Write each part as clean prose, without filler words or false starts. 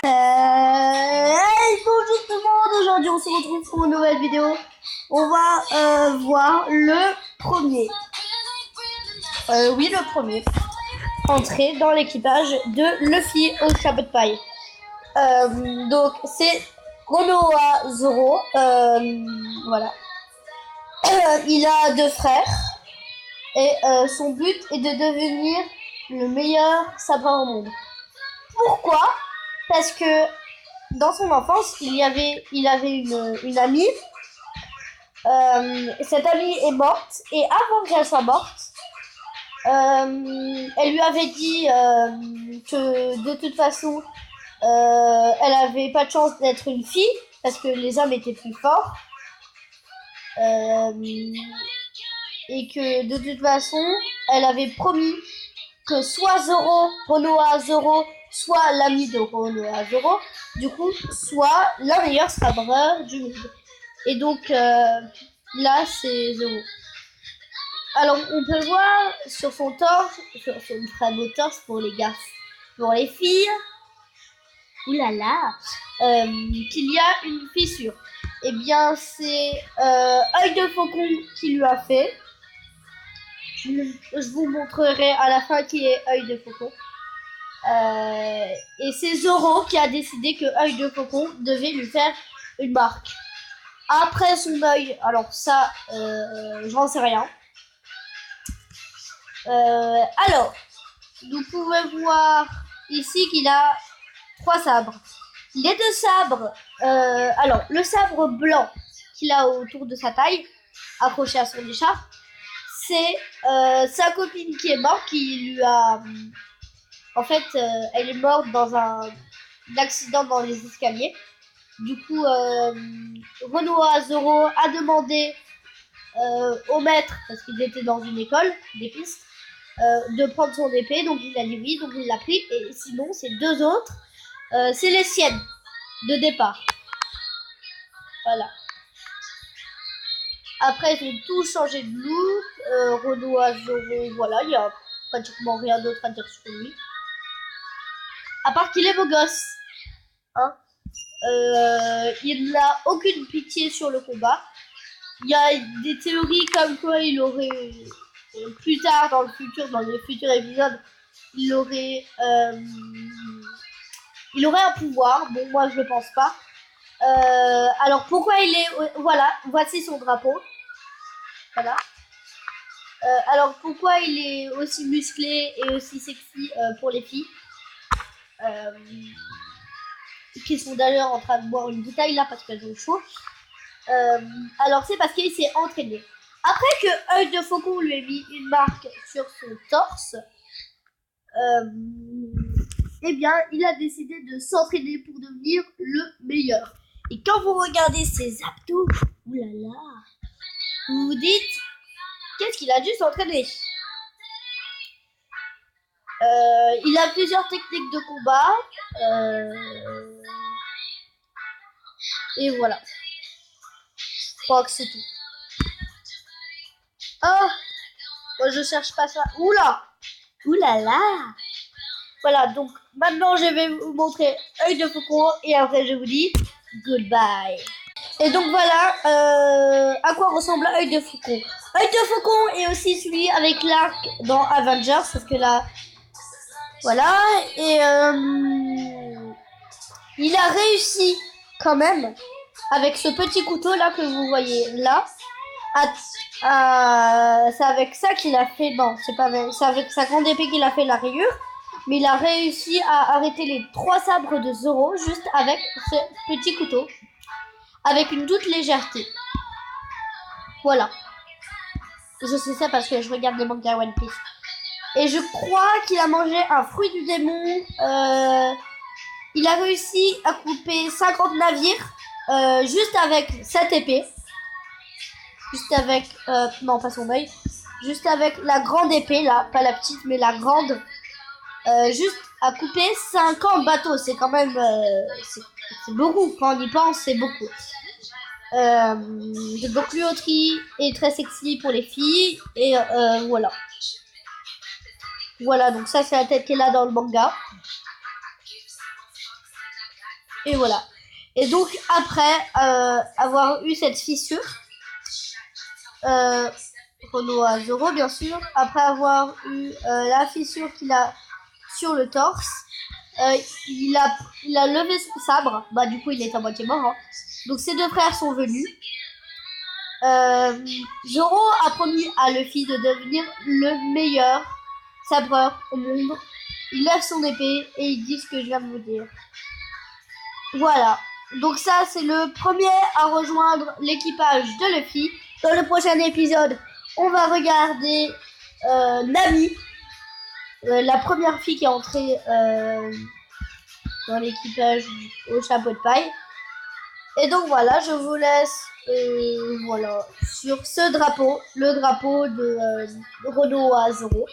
Bonjour tout le monde, aujourd'hui on se retrouve pour une nouvelle vidéo. On va voir le premier. Oui, le premier. Entrer dans l'équipage de Luffy au chapeau de paille. Donc c'est Konoha Zoro. Voilà. Il a 2 frères. Et son but est de devenir le meilleur sabreur au monde. Pourquoi? Parce que dans son enfance, il avait une amie. Cette amie est morte et avant qu'elle soit morte, elle lui avait dit que de toute façon, elle avait pas de chance d'être une fille parce que les hommes étaient plus forts. Et que de toute façon, elle avait promis que soit Konoha Zoro, soit l'ami de Konoha Zoro, du coup, soit la meilleure sabreur du monde. Et donc, là, c'est Zoro. Alors, on peut voir sur son torse, sur son très beau torse pour les gars, pour les filles, oulala, qu'il y a une fissure. Eh bien, c'est Œil de Faucon qui lui a fait. Je vous montrerai à la fin qui est Œil de Faucon. Et c'est Zoro qui a décidé que Œil de Faucon devait lui faire une marque. Après son œil, alors ça, j'en sais rien. Alors, vous pouvez voir ici qu'il a 3 sabres. Les 2 sabres, alors le sabre blanc qu'il a autour de sa taille, accroché à son écharpe, c'est sa copine qui est morte, qui lui a... En fait, elle est morte dans un accident dans les escaliers. Du coup, Konoha Zoro a demandé au maître, parce qu'il était dans une école d'épistes, de prendre son épée. Donc il a dit oui, donc il l'a pris. Et sinon, ces 2 autres, c'est les siennes de départ. Voilà. Après, ils ont tous changé de look. Konoha Zoro, voilà, il n'y a pratiquement rien d'autre à dire sur lui. À part qu'il est beau gosse. Hein, il n'a aucune pitié sur le combat. Il y a des théories comme quoi il aurait, plus tard dans le futur, dans les futurs épisodes, il aurait un pouvoir. Bon, moi je le pense pas. Alors pourquoi il est... Voilà, voici son drapeau. Voilà. Alors pourquoi il est aussi musclé et aussi sexy pour les filles qui sont d'ailleurs en train de boire une bouteille là parce qu'elles ont chaud. Alors c'est parce qu'il s'est entraîné. Après que Œil de Faucon lui ait mis une marque sur son torse, eh bien il a décidé de s'entraîner pour devenir le meilleur. Et quand vous regardez ses abdos, oulala, vous vous dites, qu'est-ce qu'il a dû s'entraîner? Il a plusieurs techniques de combat. Et voilà. Je crois que c'est tout. Oh, moi je cherche pas ça. Oula, oulala. Voilà, donc maintenant je vais vous montrer Œil de Faucon et après je vous dis goodbye. Et donc voilà à quoi ressemble Œil de Faucon. Œil de Faucon est aussi celui avec l'arc dans Avengers, sauf que là, voilà. Et il a réussi quand même avec ce petit couteau là que vous voyez là. C'est avec ça qu'il a fait, non, c'est avec sa grande épée qu'il a fait la rayure, mais il a réussi à arrêter les 3 sabres de Zoro juste avec ce petit couteau, avec une toute légèreté. Voilà. Je sais ça parce que je regarde les mangas One Piece. Et je crois qu'il a mangé un fruit du démon. Il a réussi à couper 50 navires juste avec cette épée. Juste avec... non, pas son œil. Juste avec la grande épée, là. Pas la petite, mais la grande. Juste à couper 50 bateaux. C'est quand même... c'est beaucoup. Quand on y pense, c'est beaucoup. Donc lui est très sexy pour les filles. Et voilà. Voilà, donc ça, c'est la tête qu'elle a dans le manga. Et voilà. Et donc après avoir eu cette fissure, Renault à Zoro bien sûr, après avoir eu la fissure qu'il a sur le torse, euh, il, a, il a levé son sabre, bah du coup il est à moitié mort. Hein. Donc ses deux frères sont venus. Zoro a promis à Luffy de devenir le meilleur sabreur au monde. Il lève son épée et il dit ce que je viens de vous dire. Voilà. Donc ça, c'est le premier à rejoindre l'équipage de Luffy. Dans le prochain épisode, on va regarder Nami, la première fille qui est entrée dans l'équipage au chapeau de paille. Et donc voilà, je vous laisse voilà, sur ce drapeau, le drapeau de Renault à Zoro.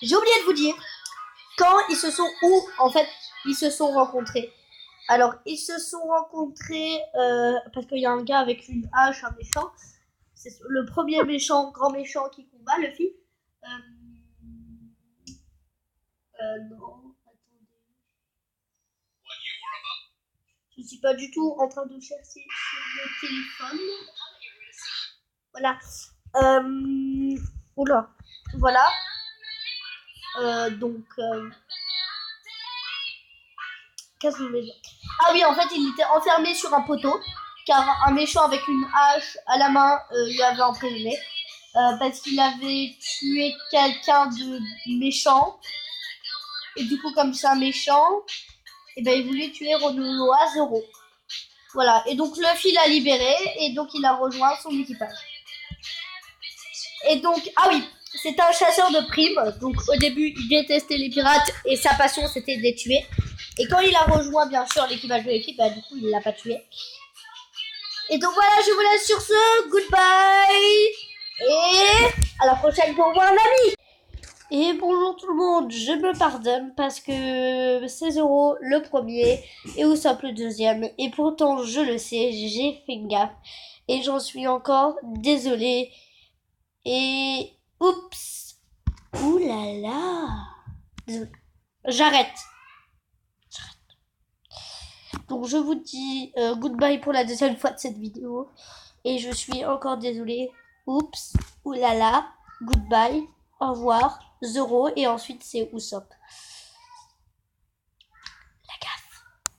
J'ai oublié de vous dire quand ils se sont où en fait ils se sont rencontrés. Alors ils se sont rencontrés parce qu'il y a un gars avec une hache, un méchant. C'est le premier méchant, grand méchant qui combat Luffy. Non, attendez. Je suis pas du tout en train de chercher sur le téléphone. Voilà. Oula. Voilà. Donc. Qu'est-ce que je voulais dire? Ah oui, en fait, il était enfermé sur un poteau, car un méchant avec une hache à la main lui avait emprisonné. Parce qu'il avait tué quelqu'un de méchant. Et du coup, comme c'est un méchant, et ben, il voulait tuer Renoa Zoro. Voilà. Et donc, Luffy l'a libéré, et donc, il a rejoint son équipage. Et donc, ah oui, c'est un chasseur de primes. Donc, au début, il détestait les pirates, et sa passion, c'était de les tuer. Et quand il a rejoint, bien sûr, l'équipage de Luffy, bah, du coup, il l'a pas tué. Et donc, voilà, je vous laisse sur ce. Goodbye. Et à la prochaine pour voir un ami. Et bonjour tout le monde, je me pardonne parce que c'est Zoro le premier et Usopp le deuxième. Et pourtant, je le sais, j'ai fait une gaffe. Et j'en suis encore désolée. Et... Oups. Ouh là là. Désolée. J'arrête. Donc je vous dis goodbye pour la deuxième fois de cette vidéo. Et je suis encore désolée. Oups. Ouh là là. Goodbye. Au revoir. Zoro. Et ensuite c'est Usopp.